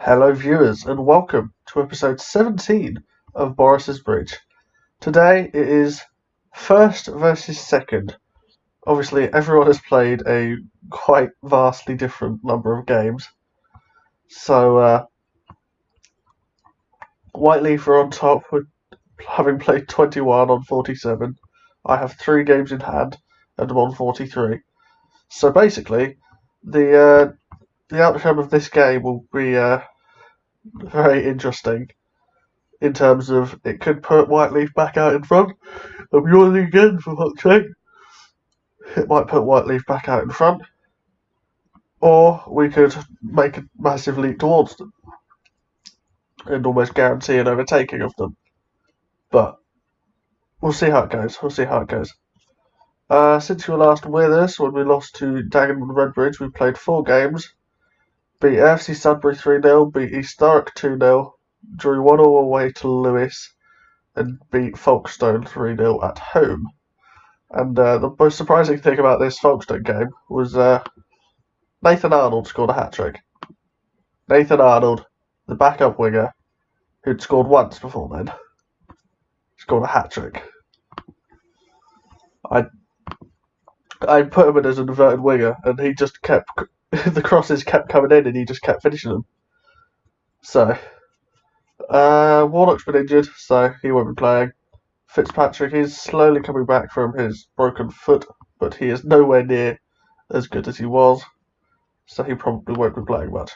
Hello viewers and welcome to episode 17 of Boris's Bridge. Today it is first versus second. Obviously everyone has played a quite vastly different number of games. So Whiteleaf are on top with having played 21 on 47. I have 3 games in hand and I'm on 43. So basically the outcome of this game will be very interesting. In terms of it could put Whiteleaf back out in front. I'm yawning again for fuck's sake. It might put Whiteleaf back out in front. Or we could make a massive leap towards them and almost guarantee an overtaking of them. But we'll see how it goes. Since you were last with us when we lost to Dagenham and Redbridge, we played 4 games. Beat AFC Sudbury 3-0, beat East Thurrock 2-0, drew 1-1 away to Lewis, and beat Folkestone 3-0 at home. And the most surprising thing about this Folkestone game was Nathan Arnold scored a hat-trick. Nathan Arnold, the backup winger, who'd scored once before then, scored a hat-trick. I put him in as an inverted winger, and he just kept the crosses kept coming in, and he just kept finishing them. So Warnock's been injured, so he won't be playing. Fitzpatrick is slowly coming back from his broken foot, but he is nowhere near as good as he was, so he probably won't be playing much.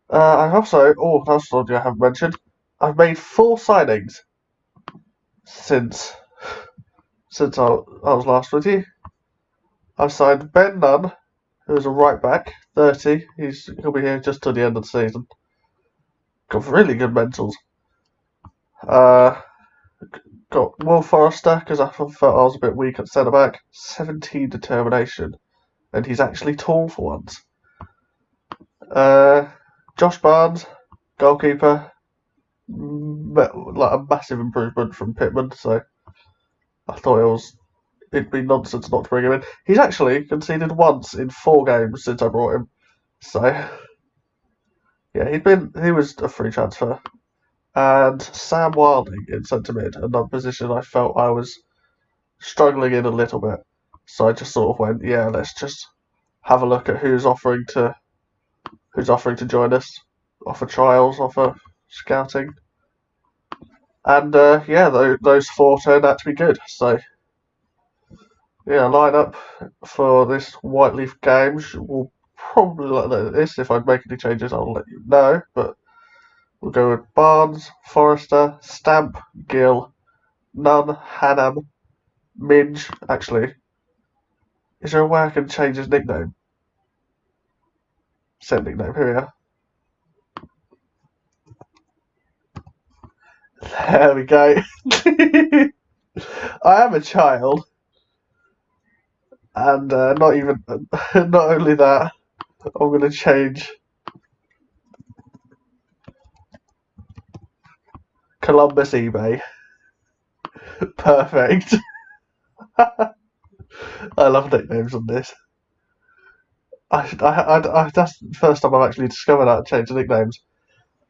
I've also, that's something I haven't mentioned, I've made 4 signings since I was last with you. I've signed Ben Nunn, who's a right back, 30. He'll be here just till the end of the season. Got really good mentals. Got Will Forrester, because I felt I was a bit weak at centre back. 17 determination, and he's actually tall for once. Josh Barnes, goalkeeper, like a massive improvement from Pittman. So I thought it'd be nonsense not to bring him in. He's actually conceded once in 4 games since I brought him. So yeah, he was a free transfer. And Sam Wilding in centre mid, another position I felt I was struggling in a little bit. So I just sort of went, yeah, let's just have a look at who's offering to join us, offer trials, offer scouting. And those 4 turned out to be good. So yeah, line up for this Whiteleaf game will probably like this. If I make any changes, I'll let you know. But we'll go with Barnes, Forrester, Stamp, Gill, Nunn, Hannam, Minge. Actually, is there a way I can change his nickname? Set nickname, here we are. There we go. I am a child. And not only that, I'm going to change Columbus eBay. Perfect. I love nicknames on this. That's the first time I've actually discovered how to change the nicknames.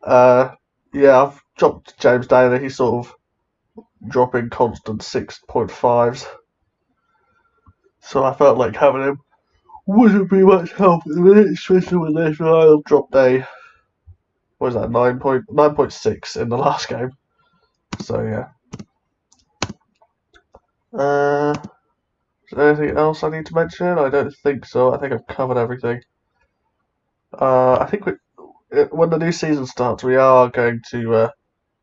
I've dropped James down and he's sort of dropping constant 6.5s. So I felt like having him wouldn't be much help at the minute, especially when Nathan Arnold dropped a 9.6 in the last game. So yeah. Is there anything else I need to mention? I don't think so. I think I've covered everything. I think when the new season starts, we are going to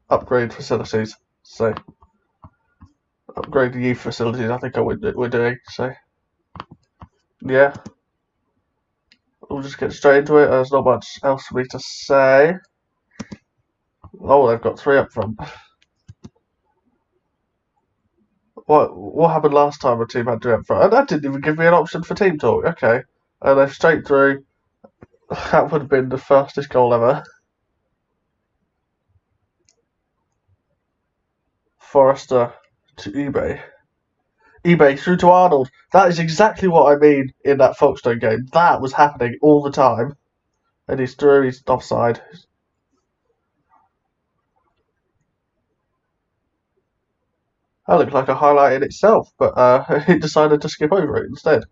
upgrade facilities. So upgrade the youth facilities. I think we're doing. So yeah, we'll just get straight into it. There's not much else for me to say. Oh, they've got 3 up front. What happened last time a team had 3 up front? And that didn't even give me an option for team talk. Okay, and they've straight through. That would have been the fastest goal ever. Forrester to eBay. eBay through to Arnold. That is exactly what I mean in that Folkestone game. That was happening all the time. And he's through, he's offside. That looked like a highlight in itself, but he decided to skip over it instead.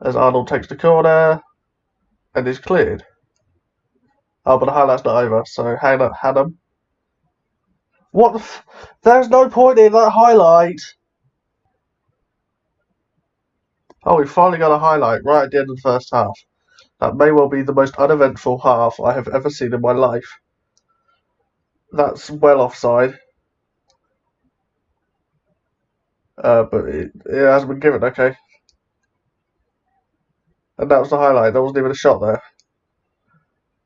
As Arnold takes the corner and is cleared. Oh, but the highlight's not over, so Hannum. What the There's no point in that highlight! Oh, we finally got a highlight right at the end of the first half. That may well be the most uneventful half I have ever seen in my life. That's well offside. But it hasn't been given, okay. And that was the highlight. There wasn't even a shot there.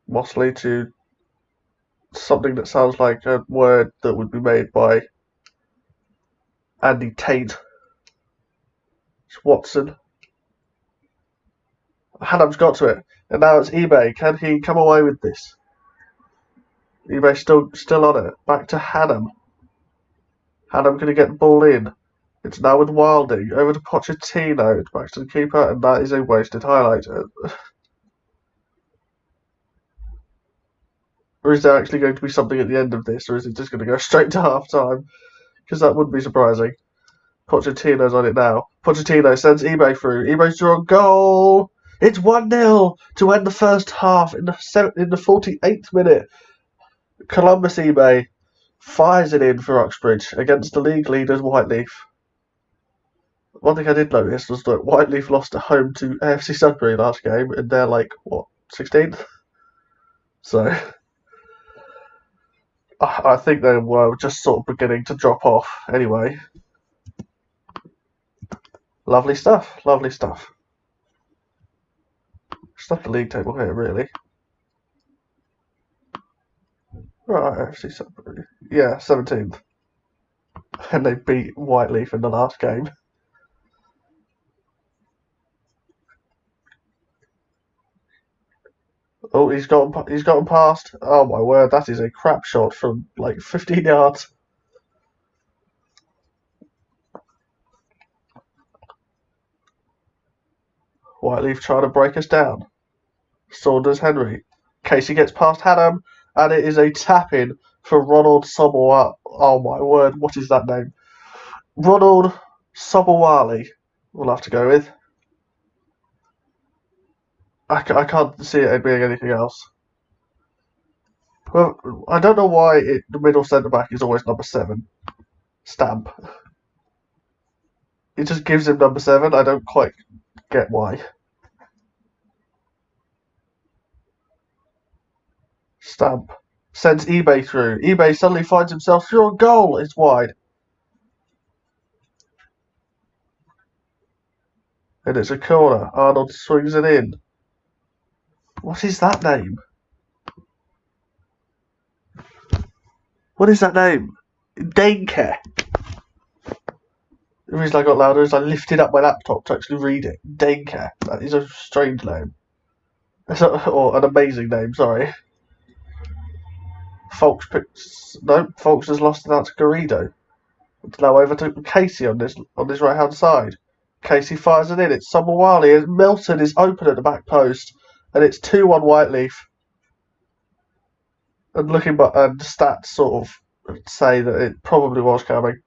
Mosley to something that sounds like a word that would be made by Andy Tate. It's Watson. Hannum's got to it. And now it's eBay. Can he come away with this? eBay still on it. Back to Hannum. Hannum going to get the ball in. It's now with Wilding. Over to Pochettino. Back to the keeper. And that is a wasted highlight. Or is there actually going to be something at the end of this? Or is it just going to go straight to half time? Because that wouldn't be surprising. Pochettino's on it now. Pochettino sends eBay through. eBay's drawn goal. It's 1-0 to end the first half in the 48th minute. Columbus eBay fires it in for Uxbridge against the league leaders Whiteleaf. One thing I did notice was that Whiteleaf lost at home to AFC Sudbury last game, and they're like, what, 16th? So I think they were just sort of beginning to drop off anyway. Lovely stuff, lovely stuff. Stuff the league table here, really. Right, AFC Sudbury. Yeah, 17th. And they beat Whiteleaf in the last game. Oh, he's gotten past. Oh my word, that is a crap shot from like 15 yards. Whiteleaf trying to break us down. Saunders Henry. Casey gets past Hannum, and it is a tap-in for Ronald Sobowale. Oh my word, what is that name? Ronald Sobowale, we'll have to go with. I can't see it being anything else. Well, I don't know why the middle centre-back is always number 7. Stamp. It just gives him number 7. I don't quite get why. Stamp. Sends eBay through. eBay suddenly finds himself through a goal. It's wide. And it's a corner. Arnold swings it in. What is that name? What is that name? Denke. The reason I got louder is I lifted up my laptop to actually read it. Denke. That is a strange name. Or an amazing name, sorry. Folks has lost it out to Garrido. It's now over to Casey on this right hand side. Casey fires it in. It's Sobowale. Milton is open at the back post, and it's 2-1 Whiteleaf. And looking back, and stats sort of say that it probably was coming.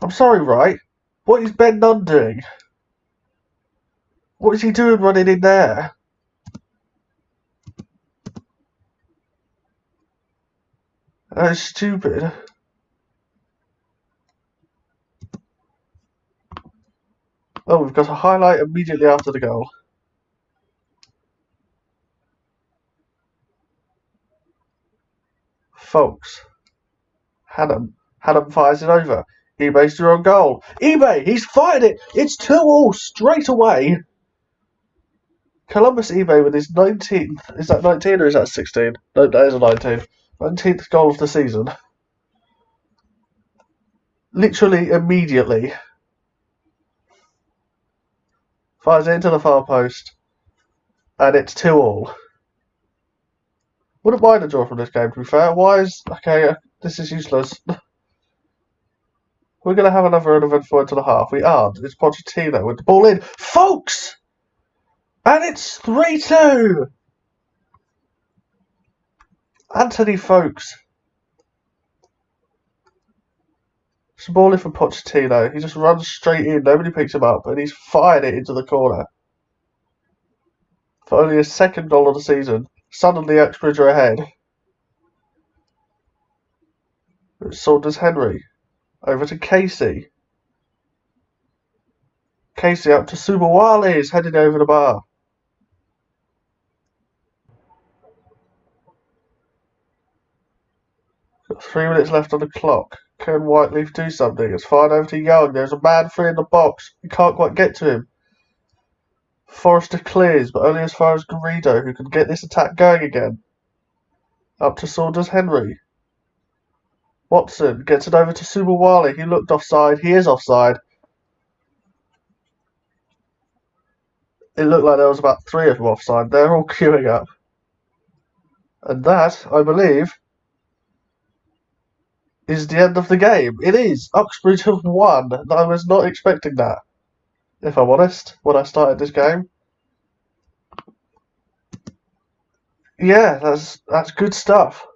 I'm sorry, right? What is Ben Nunn doing? What is he doing running in there? That is stupid. Oh, we've got a highlight immediately after the goal. Folks. Hannum fires it over. eBay's through on goal. eBay, he's fired it. It's 2-2 straight away. Columbus eBay with his 19th. Is that 19 or is that 16? No, that is a 19. 19th goal of the season. Literally immediately. Fires it into the far post. And it's 2-2. Wouldn't mind a draw from this game, to be fair. This is useless. We're going to have another uneventful into the half. We aren't. It's Pochettino with the ball in. Folks! And it's 3-2! Anthony Folks. It's a ball in for Pochettino. He just runs straight in, nobody picks him up, and he's fired it into the corner. For only his second goal of the season. Suddenly Uxbridge are ahead. Saunders Henry. Over to Casey. Casey up to Subawale. He's heading over the bar. Got 3 minutes left on the clock. Can Whiteleaf do something? It's fired over to Young. There's a man free in the box. He can't quite get to him. Forrester clears, but only as far as Garrido, who can get this attack going again. Up to Saunders Henry. Watson gets it over to Subawale. He looked offside. He is offside. It looked like there was about 3 of them offside. They're all queuing up. And that, I believe, is the end of the game. It is. Uxbridge have won. I was not expecting that, if I'm honest, when I started this game. Yeah, that's good stuff.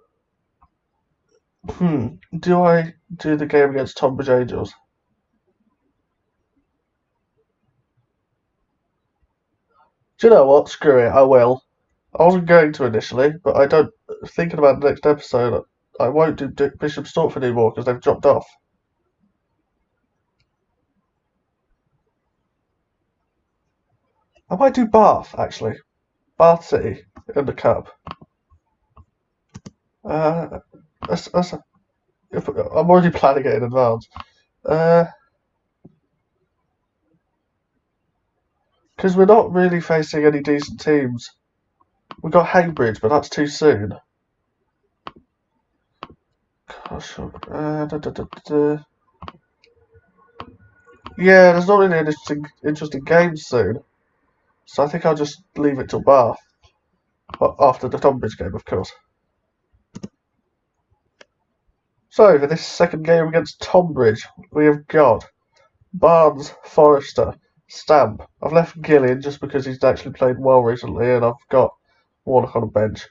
Do I do the game against Tonbridge Angels? Do you know what? Screw it, I will. I wasn't going to initially, but I don't. Thinking about the next episode, I won't do Bishop Stortford anymore because they've dropped off. I might do Bath, actually. Bath City in the Cup. I'm already planning it in advance. Because we're not really facing any decent teams. We've got Haybridge, but that's too soon. Gosh, yeah, there's not really an interesting games soon. So I think I'll just leave it till Bath. After the Tonbridge game, of course. So, for this second game against Tonbridge, we have got Barnes, Forrester, Stamp. I've left Gillian just because he's actually played well recently, and I've got Warnock on the bench.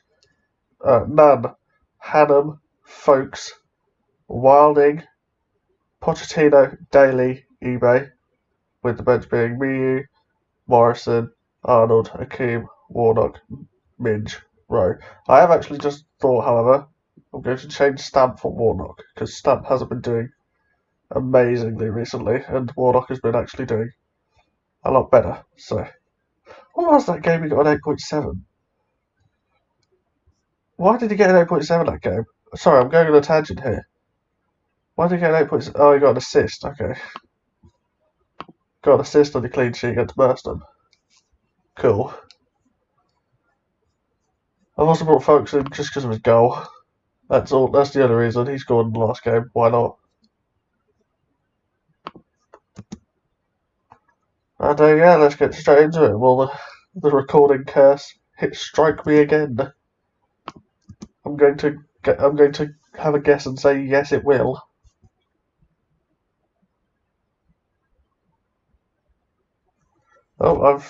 Nunn, Hannam, Folks, Wilding, Pochettino, Daly, eBay, with the bench being Miu, Morrison, Arnold, Akeem, Warnock, Midge, Rowe. I have actually just thought, however, I'm going to change Stamp for Warnock, because Stamp hasn't been doing amazingly recently, and Warnock has been actually doing a lot better. So, what was that game he got an 8.7? Why did he get an 8.7 that game? Sorry, I'm going on a tangent here. Why did he get an 8.7? Oh, he got an assist. Okay. Got an assist on the clean sheet against Burston. Cool. I've also brought Folks in just because of his goal. That's all. That's the only reason. He scored in the last game. Why not? And yeah, let's get straight into it. Will the recording curse strike me again? I'm going to have a guess and say yes, it will. Oh,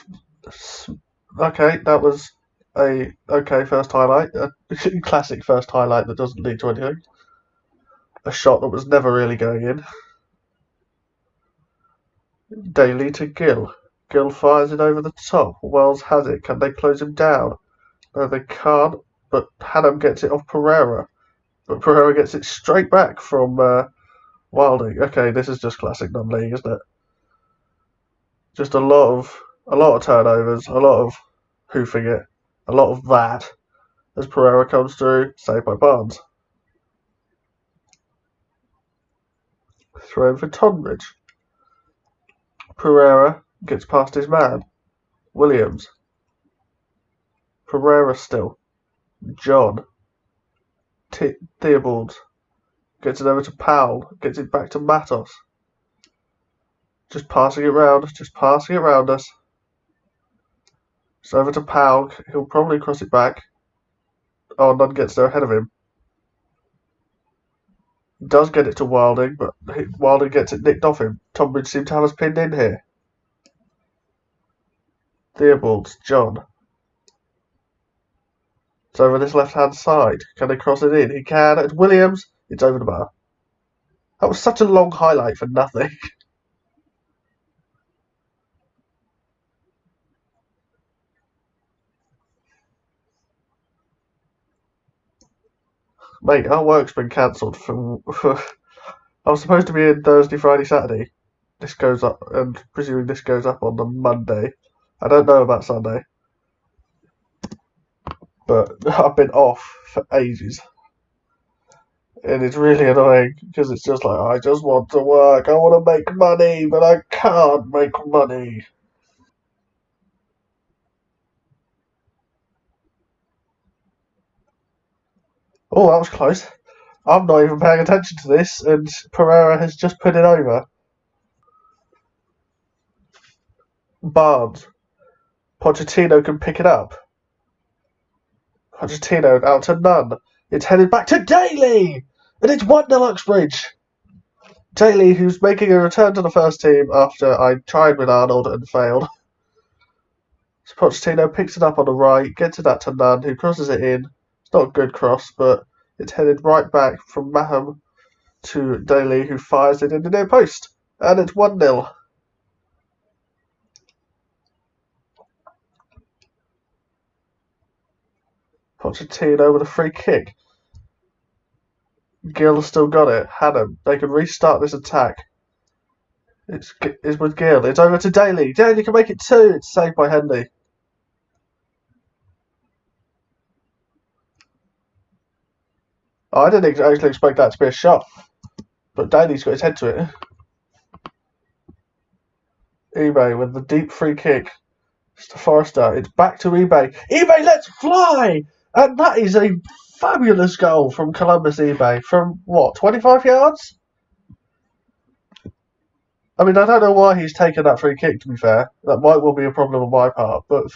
okay. That was a okay first highlight. A classic first highlight that doesn't lead to anything. A shot that was never really going in. Daly to Gill. Gill fires it over the top. Wells has it. Can they close him down? No, they can't. But Hannam gets it off Pereira. But Pereira gets it straight back from Wilding. Okay, this is just classic non-league, isn't it? Just a lot of turnovers, a lot of hoofing it, a lot of that as Pereira comes through, saved by Barnes. Throw for Tonbridge. Pereira gets past his man. Williams. Pereira still. John. Theobald. Gets it over to Powell. Gets it back to Matos. Just passing it round us. It's over to Powell. He'll probably cross it back. Oh, Nunn gets there ahead of him. He does get it to Wilding, but Wilding gets it nicked off him. Tonbridge seem to have us pinned in here. Theobald's John. It's over this left-hand side. Can he cross it in? He can. And Williams, it's over the bar. That was such a long highlight for nothing. Mate, our work's been cancelled for I was supposed to be in Thursday, Friday, Saturday. This goes up, and presuming this goes up on the Monday. I don't know about Sunday, but I've been off for ages. And it's really annoying because it's just like, I just want to work. I want to make money, but I can't make money. Oh, that was close. I'm not even paying attention to this, and Pereira has just put it over. Barnes. Pochettino can pick it up. Pochettino out to none. It's headed back to Daly! And it's 1-0 Uxbridge. Daly, who's making a return to the first team after I tried with Arnold and failed. So Pochettino picks it up on the right, gets it out to Nunn, who crosses it in. It's not a good cross, but it's headed right back from Maham to Daly, who fires it in the near post. And it's 1-0. Pochettino with a free kick. Gill still got it. Hannum. They can restart this attack. It's with Gill. It's over to Daly. Daly can make it 2. It's saved by Henley. Oh, I didn't actually expect that to be a shot. But Daly's got his head to it. eBay with the deep free kick. It's to Forrester. It's back to eBay. eBay, let's fly! And that is a fabulous goal from Columbus eBay. From, what, 25 yards? I mean, I don't know why he's taken that free kick, to be fair. That might well be a problem on my part. But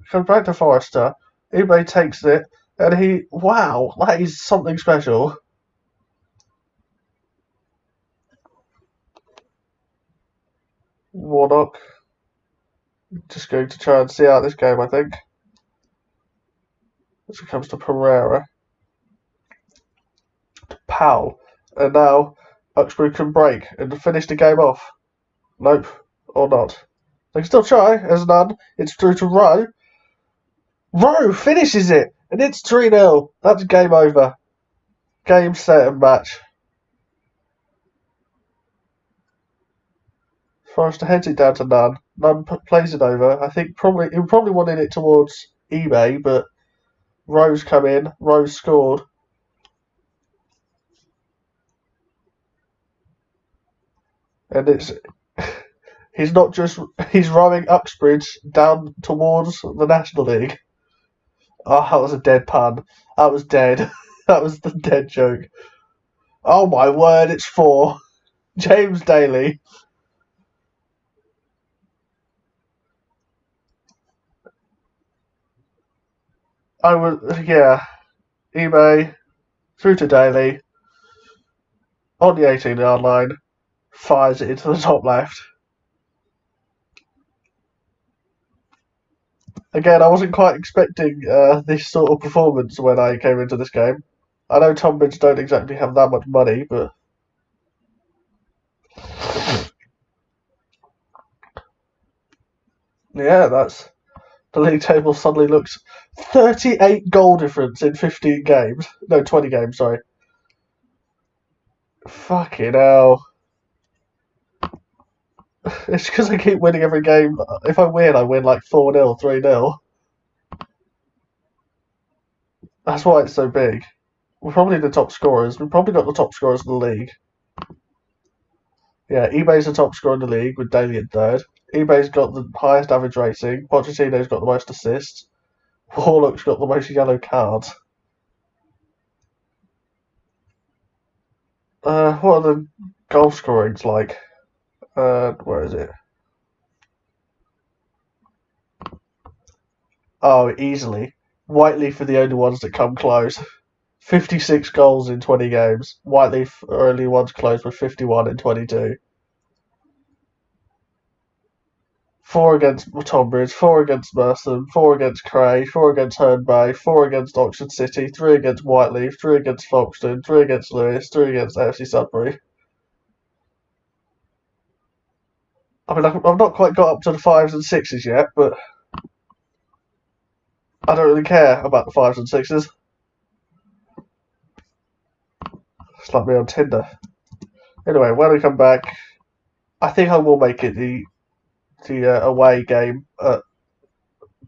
come back to Forrester. eBay takes it. And he... Wow, that is something special. Warnock. Just going to try and see out this game, I think. As it comes to Pereira. Powell. And now Uxbridge can break and finish the game off. Nope. Or not. They can still try. As none. It's through to Rowe. Rowe finishes it. And it's 3-0. That's game over. Game, set, and match. Forrester heads it down to Nunn. Nunn plays it over. I think he probably wanted it towards eBay, but Rowe's come in. Rowe scored. And it's he's not just he's rowing Uxbridge down towards the National League. Oh, that was a dead pun. That was dead. That was the dead joke. Oh my word, it's 4. James Daly. Yeah. eBay through to Daly on the 18-yard line, fires it into the top left. Again, I wasn't quite expecting this sort of performance when I came into this game. I know Tonbridge don't exactly have that much money, but yeah, that's the league table suddenly looks 38 goal difference in 15 games. No, 20 games, sorry. Fucking hell. It's because I keep winning every game. If I win like 4-0, 3-0. That's why it's so big. We're probably the top scorers. We've probably got the top scorers in the league. Yeah, eBay's the top scorer in the league with Daly in third. eBay's got the highest average rating. Pochettino's got the most assists. Warlock's got the most yellow cards. What are the goal scorings like? Where is it? Oh, easily. Whiteleaf are the only ones that come close. 56 goals in 20 games. Whiteleaf are only ones close with 51 in 22. 4 against Tonbridge, 4 against Merstham, 4 against Cray, 4 against Herne Bay, 4 against Oxford City, 3 against Whiteleaf, 3 against Folkestone, 3 against Lewes, 3 against AFC Sudbury. I mean, I've not quite got up to the 5s and 6s yet, but I don't really care about the 5s and 6s. It's like me on Tinder. Anyway, when we come back, I think I will make it the away game at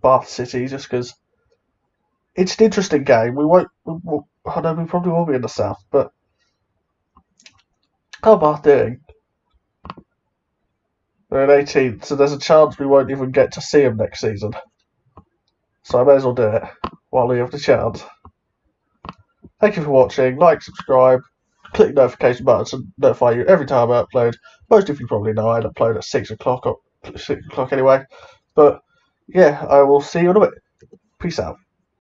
Bath City, just because it's an interesting game. I know we probably will be in the south, but how Bath doing? They're in 18th, so there's a chance we won't even get to see them next season. So I may as well do it while we have the chance. Thank you for watching. Like, subscribe, click the notification button to notify you every time I upload. Most of you probably know I'd upload at 6 o'clock, or 6 o'clock anyway. But yeah, I will see you in a bit. Peace out.